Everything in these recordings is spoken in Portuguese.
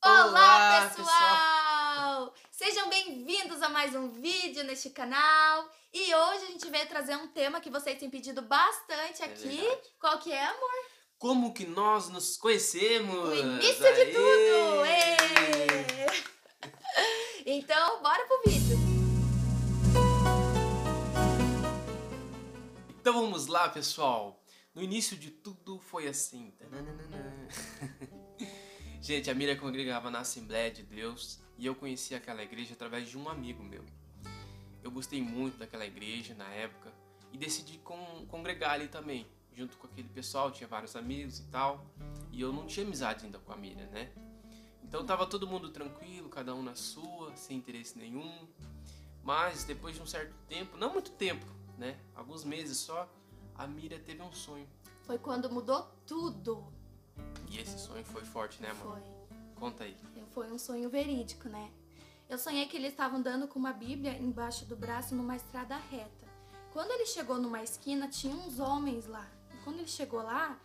Olá, pessoal! Sejam bem-vindos a mais um vídeo neste canal. E hoje a gente veio trazer um tema que vocês têm pedido bastante aqui. Verdade. Qual que é, amor? Como que nós nos conhecemos? O início de tudo! Ê! Então, bora pro vídeo. Então vamos lá, pessoal. No início de tudo foi assim. Tananana. Gente, a Miriam congregava na Assembleia de Deus e eu conheci aquela igreja através de um amigo meu. Eu gostei muito daquela igreja na época e decidi congregar ali também. Junto com aquele pessoal, tinha vários amigos e tal. E eu não tinha amizade ainda com a Miriam, né? Então tava todo mundo tranquilo, cada um na sua, sem interesse nenhum. Mas depois de um certo tempo, não muito tempo, né? Alguns meses só, a Miriam teve um sonho. Foi quando mudou tudo. E esse sonho foi forte, né, amor? Foi. Conta aí. Foi um sonho verídico, né? Eu sonhei que eles estavam andando com uma Bíblia embaixo do braço numa estrada reta. Quando ele chegou numa esquina, tinha uns homens lá. E quando ele chegou lá,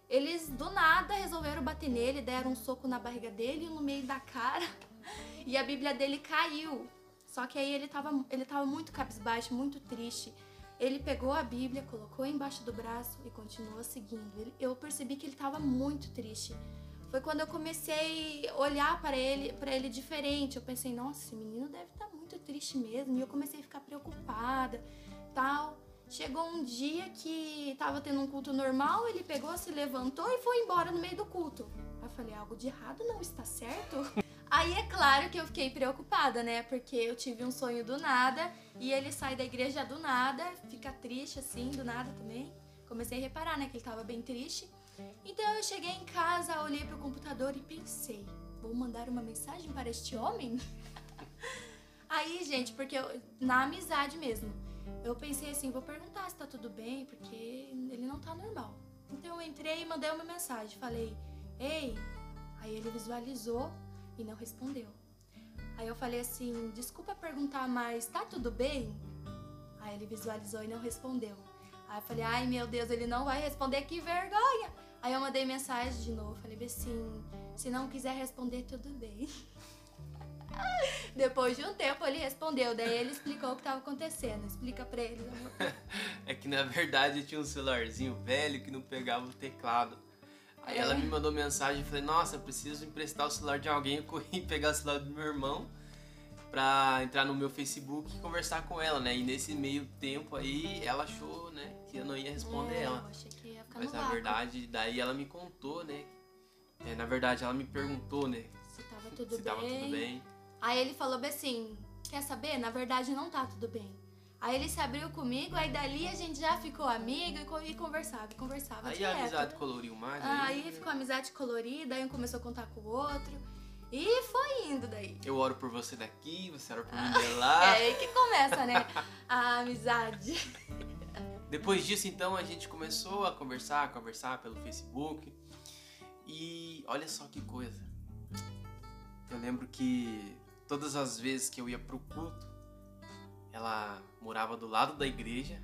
eles do nada resolveram bater nele, deram um soco na barriga dele e no meio da cara. E a Bíblia dele caiu. Só que aí ele tava muito cabisbaixo, muito triste. Ele pegou a Bíblia, colocou embaixo do braço e continuou seguindo. Eu percebi que ele estava muito triste. Foi quando eu comecei a olhar para ele diferente. Eu pensei, nossa, esse menino deve estar muito triste mesmo. E eu comecei a ficar preocupada, tal. Chegou um dia que estava tendo um culto normal, ele pegou, se levantou e foi embora no meio do culto. Aí eu falei, algo de errado não está certo? Aí é claro que eu fiquei preocupada, né? Porque eu tive um sonho do nada e ele sai da igreja do nada, fica triste assim, do nada também. Comecei a reparar, né, que ele tava bem triste. Então eu cheguei em casa, olhei pro computador e pensei, vou mandar uma mensagem para este homem? Aí, gente, porque na amizade mesmo, eu pensei assim, vou perguntar se tá tudo bem, porque ele não tá normal. Então eu entrei e mandei uma mensagem, falei, ei, aí ele visualizou e não respondeu. Aí eu falei assim, desculpa perguntar, mas tá tudo bem? Aí ele visualizou e não respondeu. Aí eu falei, ai meu Deus, ele não vai responder, que vergonha! Aí eu mandei mensagem de novo, falei assim, se não quiser responder, tudo bem. Depois de um tempo ele respondeu, daí ele explicou o que estava acontecendo. Explica pra ele. É que na verdade eu tinha um celularzinho velho que não pegava o teclado. Aí ela me mandou mensagem e falei, nossa, eu preciso emprestar o celular de alguém. Eu corri pegar o celular do meu irmão pra entrar no meu Facebook e conversar com ela, né? E nesse meio tempo aí ela achou, né, que eu não ia responder ela. Eu achei que ia ficar Mas no na vácuo. verdade, daí ela me contou, né? Na verdade ela me perguntou, né? Se tava Se tudo tava tudo bem. Aí ele falou bem assim, quer saber? Na verdade não tá tudo bem. Aí ele se abriu comigo, aí dali a gente já ficou amigo e conversava Aí direto. a amizade coloriu mais. Aí ficou a amizade colorida, aí um começou a contar com o outro. E foi indo daí. Eu oro por você daqui, você ora por mim de lá. É aí que começa, né? A amizade. Depois disso, então, a gente começou a conversar pelo Facebook. E olha só que coisa. Eu lembro que todas as vezes que eu ia pro culto, ela morava do lado da igreja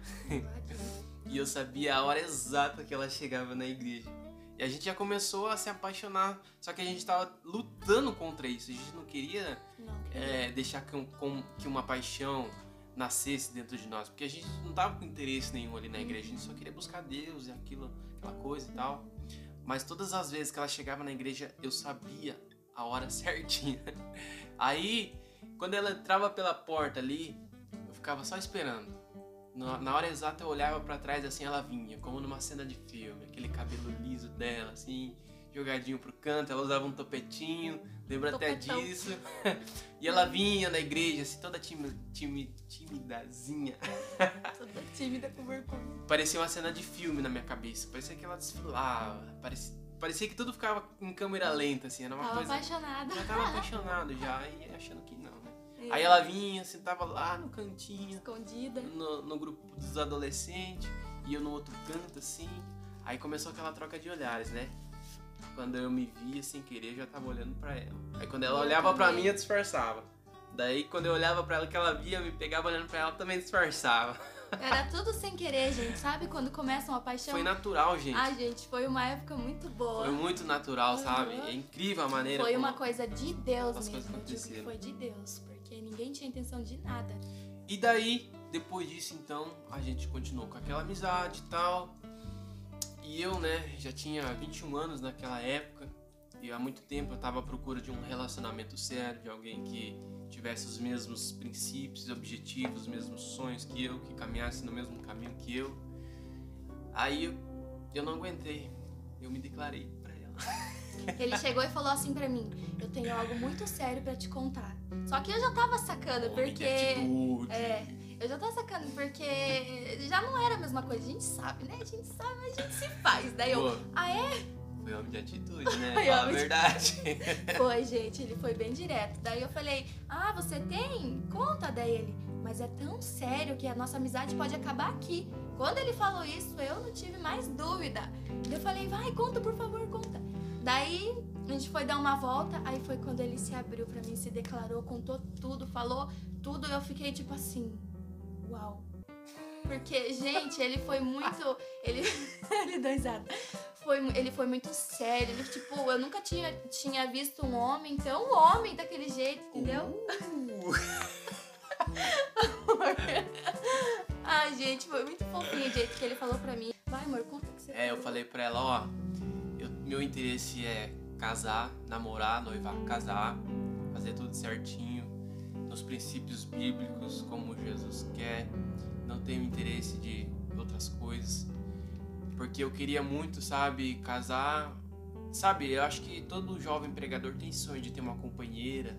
e eu sabia a hora exata que ela chegava na igreja. E a gente já começou a se apaixonar, só que a gente tava lutando contra isso. A gente não queria deixar que uma paixão nascesse dentro de nós, porque a gente não tava com interesse nenhum ali na igreja, a gente só queria buscar Deus e aquela coisa e tal. Mas todas as vezes que ela chegava na igreja, eu sabia a hora certinha. Aí, quando ela entrava pela porta ali, eu ficava só esperando. Na hora exata eu olhava pra trás, assim, ela vinha, como numa cena de filme. Aquele cabelo liso dela, assim, jogadinho pro canto. Ela usava um topetinho, lembro até disso. E ela vinha na igreja, assim, toda timidazinha. Toda tímida com vergonha. Parecia uma cena de filme na minha cabeça. Parecia que ela desfilava. Parecia que tudo ficava em câmera lenta, assim. Era uma tava coisa... apaixonada. Já tava apaixonado já, e achando que não, né? Aí ela vinha, sentava lá no cantinho, escondida, no grupo dos adolescentes, e eu no outro canto, assim. Aí começou aquela troca de olhares, né? Quando eu me via sem querer, eu já tava olhando pra ela. Aí quando ela olhava pra mim, eu disfarçava. Daí quando eu olhava pra ela, que ela via, me pegava olhando pra ela, também disfarçava. Era tudo sem querer, gente. Sabe quando começa uma paixão? Foi natural, gente. Ai, gente, foi uma época muito boa. Foi muito natural, sabe? Uhum. É incrível a maneira Foi como uma coisa de Deus as coisas mesmo. Eu digo que aconteceram. foi de Deus, porque ninguém tinha intenção de nada. E daí, depois disso, então, a gente continuou com aquela amizade e tal. E eu, né, já tinha 21 anos naquela época. E há muito tempo eu tava à procura de um relacionamento sério, de alguém que tivesse os mesmos princípios, objetivos, os mesmos sonhos que eu, que caminhasse no mesmo caminho que eu. Aí eu não aguentei, eu me declarei pra ela. Ele chegou e falou assim pra mim: eu tenho algo muito sério pra te contar. Só que eu já tava sacando, Homem de porque... atitude. Eu já tava sacando, porque já não era a mesma coisa. A gente sabe, né? A gente sabe, mas a gente se faz. Daí eu, Pô, é? foi homem de atitude, né? Foi Fala a homem de- verdade. Foi, gente, ele foi bem direto. Daí eu falei, você tem? Conta. Daí ele, mas é tão sério que a nossa amizade pode acabar aqui. Quando ele falou isso, eu não tive mais dúvida. Eu falei, vai, conta, por favor, conta. Daí a gente foi dar uma volta, aí foi quando ele se abriu pra mim, se declarou, contou tudo, falou tudo. Eu fiquei tipo assim, uau. Porque, gente, ele foi muito... Ele deu risada. Ele foi muito sério. Ele, tipo, eu nunca tinha visto um homem tão homem daquele jeito, entendeu? Ai, gente, foi muito fofinho o jeito que ele falou pra mim. Vai, amor, conta o que você Eu falei pra ela, ó, meu interesse é casar, namorar, noivar, casar, fazer tudo certinho, nos princípios bíblicos, como Jesus quer. Não tenho interesse de outras coisas, porque eu queria muito, sabe, casar. Sabe, eu acho que todo jovem pregador tem sonho de ter uma companheira.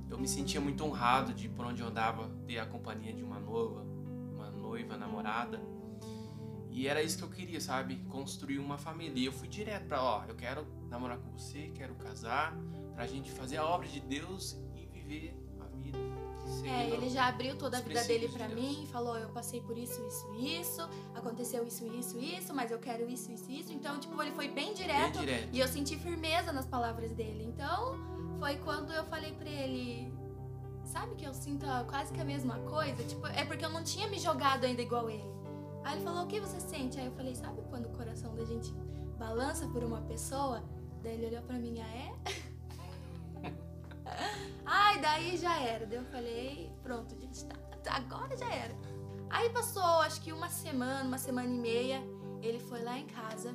Eu me sentia muito honrado de, por onde eu andava, ter a companhia de uma noiva, namorada. E era isso que eu queria, sabe, construir uma família. E eu fui direto pra, eu quero namorar com você, quero casar, pra gente fazer a obra de Deus e viver a vida. ele já abriu toda a os vida dele princípios pra de mim, falou, eu passei por isso, aconteceu isso, mas eu quero isso. Então, tipo, ele foi bem direto. Bem direto. E eu senti firmeza nas palavras dele. Então, foi quando eu falei pra ele, sabe que eu sinto quase que a mesma coisa? Tipo, é porque eu não tinha me jogado ainda igual ele. Aí ele falou, o que você sente? Aí eu falei, sabe quando o coração da gente balança por uma pessoa? Daí ele olhou pra mim, é? Ai, daí já era. Daí eu falei, pronto, gente, agora já era. Aí passou, acho que uma semana e meia, ele foi lá em casa,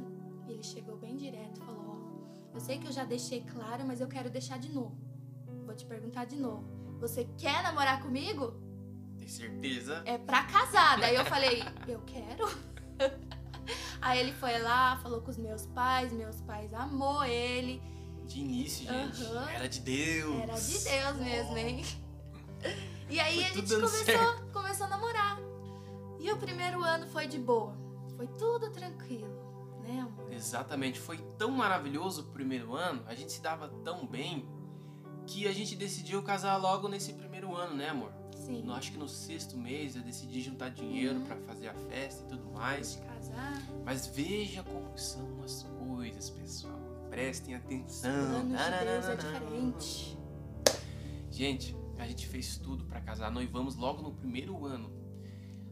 ele chegou bem direto, falou, eu sei que eu já deixei claro, mas eu quero deixar de novo. Vou te perguntar de novo. Você quer namorar comigo? Tem certeza? É pra casar. Daí eu falei, eu quero. Aí ele foi lá, falou com os meus pais amou ele. De início, gente, Uhum. era de Deus. Era de Deus mesmo, hein? E aí Foi a tudo gente dando começou a namorar. E o primeiro ano foi de boa. Foi tudo tranquilo, né, amor? Exatamente, foi tão maravilhoso o primeiro ano, a gente se dava tão bem, que a gente decidiu casar logo nesse primeiro ano, né, amor? Sim. Acho que no 6º mês eu decidi juntar dinheiro pra fazer a festa e tudo mais. De casar. Mas veja como são as coisas, pessoal. Prestem atenção. Plano de Deus é diferente. Gente, a gente fez tudo pra casar. Noivamos logo no primeiro ano.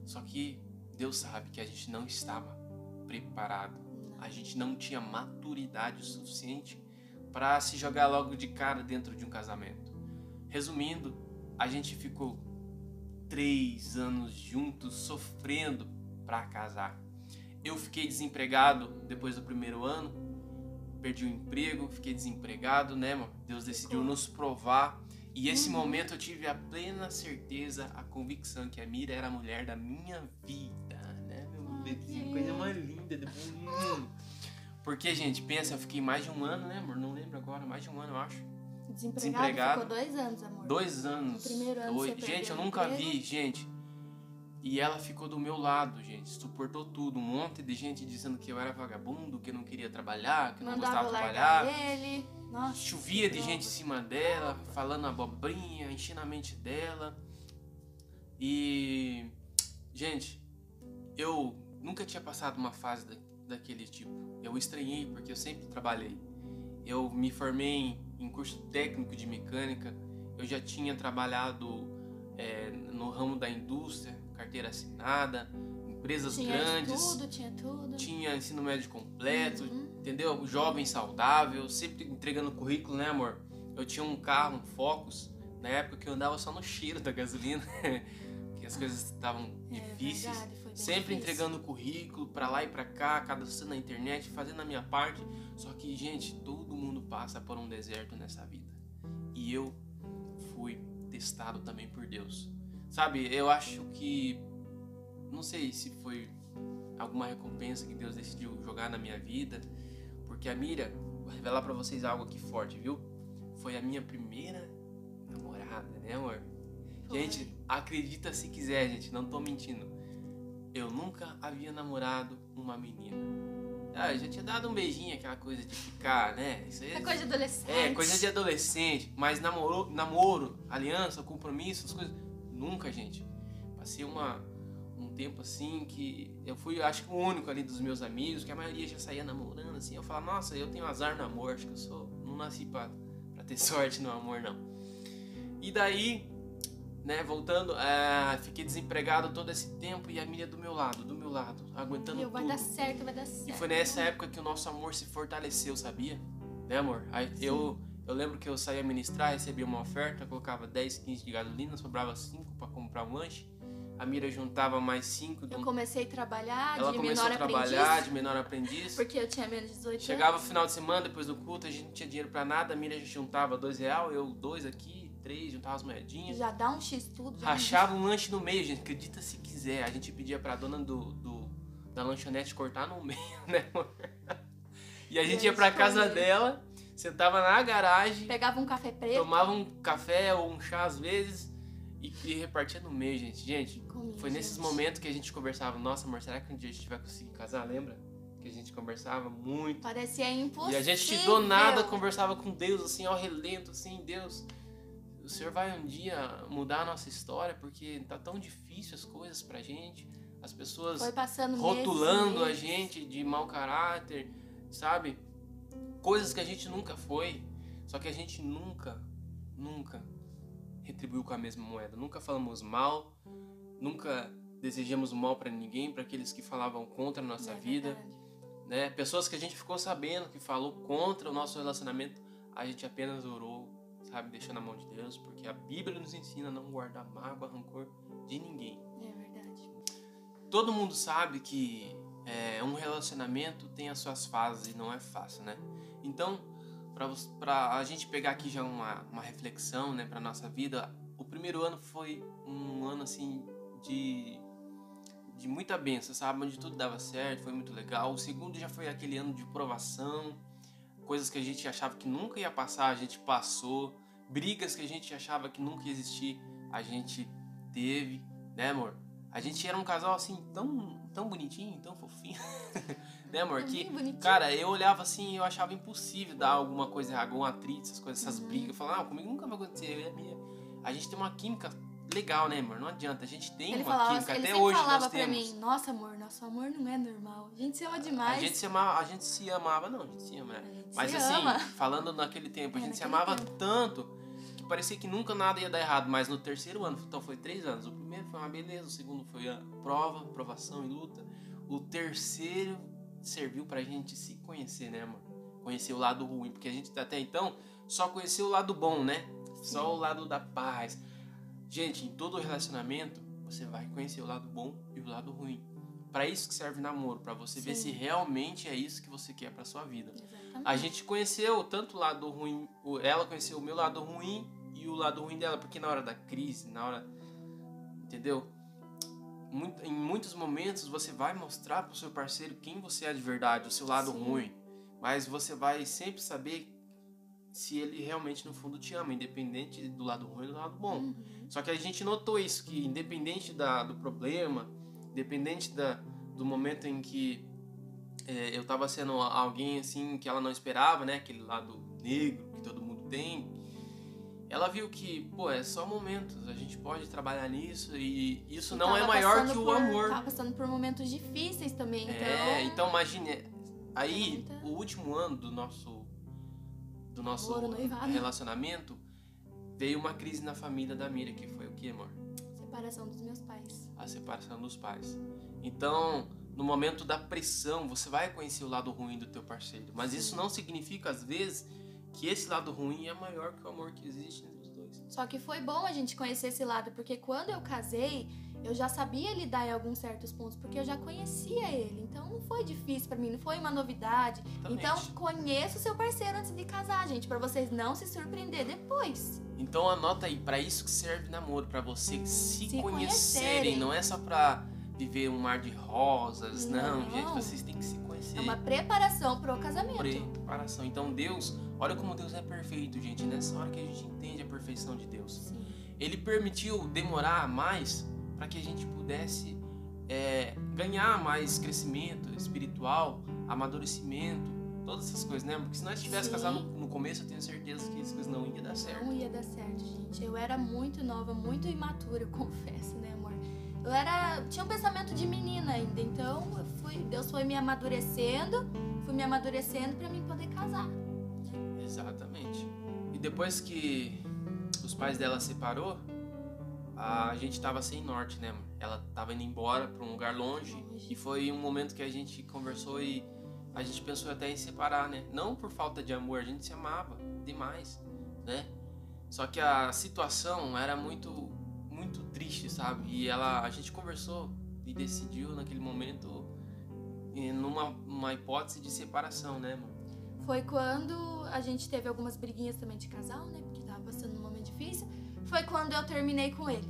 Só que Deus sabe que a gente não estava preparado. A gente não tinha maturidade o suficiente pra se jogar logo de cara dentro de um casamento. Resumindo, a gente ficou 3 anos juntos sofrendo pra casar. Eu fiquei desempregado depois do primeiro ano, perdi o emprego, fiquei desempregado, né, mano? Deus decidiu nos provar. E esse momento eu tive a plena certeza, a convicção que a Mira era a mulher da minha vida, né, meu bebezinho? Coisa mais linda do mundo. Porque, gente, pensa, eu fiquei mais de um ano, né, amor? Não lembro agora, mais de um ano, eu acho. Desempregado. Ficou 2 anos, amor. 2 anos. No primeiro ano você perdeu Gente, eu o nunca emprego. vi, gente. E ela ficou do meu lado, gente. Suportou tudo. Um monte de gente dizendo que eu era vagabundo, que eu não queria trabalhar, que eu não Mandava gostava de largar trabalhar. ele. Nossa, Chovia de que gente em cima dela, falando abobrinha, enchendo a mente dela. E, gente, eu nunca tinha passado uma fase daquele tipo. Eu estranhei porque eu sempre trabalhei. Eu me formei em curso técnico de mecânica. Eu já tinha trabalhado no ramo da indústria, carteira assinada, empresas Tinha grandes, tinha tudo. tinha ensino médio completo, entendeu? Jovem saudável, sempre entregando currículo, né, amor? Eu tinha um carro, um Focus, na época que eu andava só no cheiro da gasolina, que as coisas estavam difíceis. Verdade, foi bem Sempre difícil. entregando currículo pra lá e pra cá, cadastrando na internet, fazendo a minha parte. Só que, gente, todo mundo passa por um deserto nessa vida. E eu fui testado também por Deus. Sabe, eu acho que... Não sei se foi alguma recompensa que Deus decidiu jogar na minha vida. Porque a Mira, vou revelar pra vocês algo aqui forte, viu? Foi a minha primeira namorada, né, amor? Foi. Gente, acredita se quiser, gente, não tô mentindo. Eu nunca havia namorado uma menina. Ah, eu já tinha dado um beijinho, aquela coisa de ficar, né? Isso aí É coisa de adolescente. é coisa de adolescente. Mas namoro, aliança, compromisso, as coisas... Nunca, gente. Passei um tempo assim que eu fui, acho que o único ali dos meus amigos, que a maioria já saía namorando, assim. Eu falava, nossa, eu tenho azar no amor, acho que não nasci pra ter sorte no amor, não. E daí... Né, voltando, fiquei desempregado todo esse tempo e a Miriam do meu lado, aguentando tudo. Vai dar certo, vai dar certo. E foi nessa época que o nosso amor se fortaleceu, sabia? Né, amor? Aí eu lembro que eu saía ministrar, recebia uma oferta, colocava 10, 15 de gasolina, sobrava 5 para comprar um lanche. A Miriam juntava mais 5. Eu comecei a trabalhar Ela de começou menor a trabalhar aprendiz. de menor aprendiz. Porque eu tinha menos de 18 anos. Chegava o final de semana, depois do culto, a gente não tinha dinheiro pra nada. A Miriam juntava R$2, eu 2 aqui, 3, juntava as moedinhas. Já dá um X tudo. Rachava um lanche no meio, gente. Acredita se quiser. A gente pedia pra dona da lanchonete cortar no meio, né, amor? E a gente ia pra casa dela, sentava na garagem, pegava um café preto, tomava um café ou um chá às vezes e repartia no meio, gente. Gente, foi nesses momentos que a gente conversava. Nossa, amor, será que um dia a gente vai conseguir casar? Lembra? Que a gente conversava muito. Parecia impossível. E a gente do nada conversava com Deus, assim, ao relento, assim, Deus... O Senhor vai um dia mudar a nossa história, porque tá tão difícil as coisas pra gente. As pessoas rotulando a gente de mau caráter, sabe? Coisas que a gente nunca foi. Só que a gente nunca retribuiu com a mesma moeda. Nunca falamos mal, nunca desejamos o mal pra ninguém, pra aqueles que falavam contra a nossa vida. Né? Pessoas que a gente ficou sabendo que falou contra o nosso relacionamento, a gente apenas orou, sabe, deixando na mão de Deus, porque a Bíblia nos ensina a não guardar mágoa, rancor de ninguém. É verdade. Todo mundo sabe que um relacionamento tem as suas fases e não é fácil, né? Então, pra a gente pegar aqui já uma reflexão, né, pra nossa vida, o primeiro ano foi um ano, assim, de muita bênção, sabe? Onde tudo dava certo, foi muito legal. O segundo já foi aquele ano de provação, coisas que a gente achava que nunca ia passar, a gente passou. Brigas que a gente achava que nunca ia existir, a gente teve, né, amor? A gente era um casal, assim, tão bonitinho, tão fofinho, né, amor? Que, cara, eu olhava assim e eu achava impossível dar alguma coisa errada, algum atrito, essas coisas, essas brigas. Eu falava, comigo nunca vai acontecer, eu e a minha... A gente tem uma química legal, né, amor? Não adianta, a gente tem uma química, até hoje nós temos. Ele falava pra mim, nossa, amor, nosso amor não é normal, a gente se ama demais. A gente se amava, não, a gente se ama, né? Mas assim, falando naquele tempo, a gente se amava tanto que parecia que nunca nada ia dar errado. Mas no terceiro ano, então foi 3 anos. O primeiro foi uma beleza, o segundo foi a provação e luta. O terceiro serviu pra gente se conhecer, né, amor? Conhecer o lado ruim, porque a gente até então só conheceu o lado bom, né? Só o lado da paz. Gente, em todo relacionamento, você vai conhecer o lado bom e o lado ruim. Para isso que serve namoro, para você ver se realmente é isso que você quer para sua vida. Exatamente. A gente conheceu tanto o lado ruim, ela conheceu o meu lado ruim e o lado ruim dela, porque na hora da crise, na hora, entendeu? Em muitos momentos você vai mostrar pro seu parceiro quem você é de verdade, o seu lado ruim, mas você vai sempre saber se ele realmente no fundo te ama, independente do lado ruim e do lado bom. Só que a gente notou isso, que independente do problema, independente do momento em que eu tava sendo alguém assim que ela não esperava, né, aquele lado negro que todo mundo tem, ela viu que, pô, é só momentos, a gente pode trabalhar nisso e isso não é maior que o amor. Tava passando por momentos difíceis também, então imagine, aí o último ano do nosso relacionamento, veio uma crise na família da Miriam, que foi o que, amor? separação dos meus pais. A separação dos pais. Então, no momento da pressão, você vai conhecer o lado ruim do teu parceiro. Mas isso não significa, às vezes, que esse lado ruim é maior que o amor que existe entre os dois. Só que foi bom a gente conhecer esse lado, porque quando eu casei, eu já sabia lidar em alguns certos pontos, porque eu já conhecia ele. Então não foi difícil pra mim, não foi uma novidade. Exatamente. Então conheça o seu parceiro antes de casar, gente, pra vocês não se surpreender depois. Então anota aí, pra isso que serve namoro, pra vocês se conhecerem. conhecerem. Não é só pra viver um mar de rosas, não, Não. gente, vocês têm que se conhecer. É uma preparação pro casamento. Preparação. Então Deus, olha como Deus é perfeito, gente. Nessa hora que a gente entende a perfeição de Deus. Sim. Ele permitiu demorar mais para que a gente pudesse ganhar mais crescimento espiritual, amadurecimento, todas essas coisas, né? Porque se nós tivéssemos Sim. casado no começo, eu tenho certeza que as coisas não iam dar certo. Não ia dar certo, gente. Eu era muito nova, muito imatura, eu confesso, né, amor? Tinha um pensamento de menina ainda, então Deus foi me amadurecendo, pra mim poder casar. Exatamente. E depois que os pais dela separou, a gente tava sem norte, né? Ela tava indo embora pra um lugar longe e foi um momento que a gente conversou e a gente pensou até em separar, né? Não por falta de amor, a gente se amava demais, né? Só que a situação era muito triste, sabe? E a gente conversou e decidiu naquele momento numa hipótese de separação, né, mano? Foi quando a gente teve algumas briguinhas também de casal, né? Porque tava passando um momento difícil. Foi quando eu terminei com ele.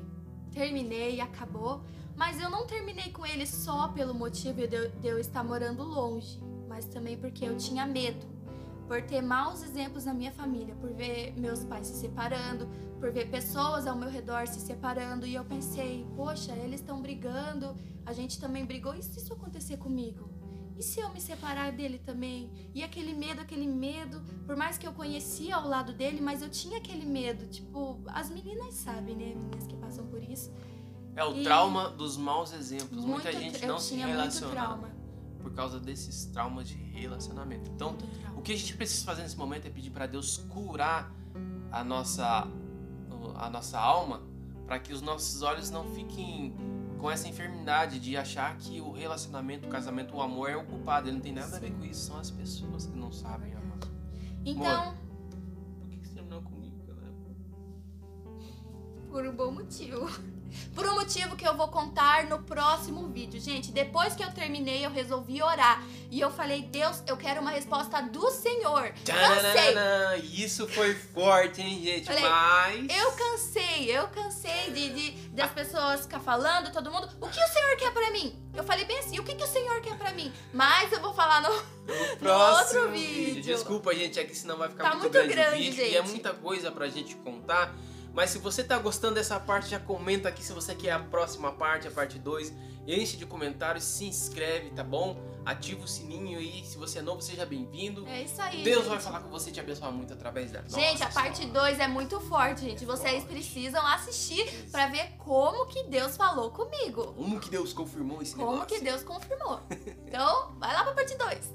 Terminei, acabou. Mas eu não terminei com ele só pelo motivo de eu estar morando longe. Mas também porque eu tinha medo. Por ter maus exemplos na minha família. Por ver meus pais se separando. Por ver pessoas ao meu redor se separando. E eu pensei, poxa, eles estão brigando. A gente também brigou. E se isso acontecer comigo? E se eu me separar dele também? E aquele medo, por mais que eu conhecia ao lado dele, mas eu tinha aquele medo. Tipo, as meninas sabem, né? Meninas que passam por isso. É o trauma dos maus exemplos. Muita gente não se tinha relaciona muito trauma. por causa desses traumas de relacionamento. Então, Muito trauma. o que a gente precisa fazer nesse momento é pedir para Deus curar a nossa alma, para que os nossos olhos não fiquem com essa enfermidade de achar que o relacionamento, o casamento, o amor é o culpado. Ele não tem nada a ver com isso. São as pessoas que não sabem amar. Então, Amor, por que você terminou comigo, galera? por um bom motivo. Por um motivo que eu vou contar no próximo vídeo. Gente, depois que eu terminei, eu resolvi orar. E eu falei, Deus, eu quero uma resposta do Senhor. Cansei. Isso foi forte, hein, gente? Falei, Mas... Eu cansei das pessoas ficar falando, todo mundo, o que o Senhor quer pra mim? Eu falei bem assim, o que o Senhor quer pra mim? Mas eu vou falar no próximo outro vídeo. Desculpa, gente, é que senão vai ficar Tá muito muito grande o grande, vídeo. gente. E é muita coisa pra gente contar. Mas se você tá gostando dessa parte, já comenta aqui se você quer a próxima parte, a parte 2. Enche de comentários, se inscreve, tá bom? Ativa o sininho e se você é novo, seja bem-vindo. É isso aí, Deus gente. vai falar com você e te abençoar muito através da Gente, a parte 2 é muito forte, gente. Vocês precisam assistir pra ver como que Deus falou comigo. Como que Deus confirmou esse Como negócio? que Deus confirmou. Então, vai lá pra parte 2.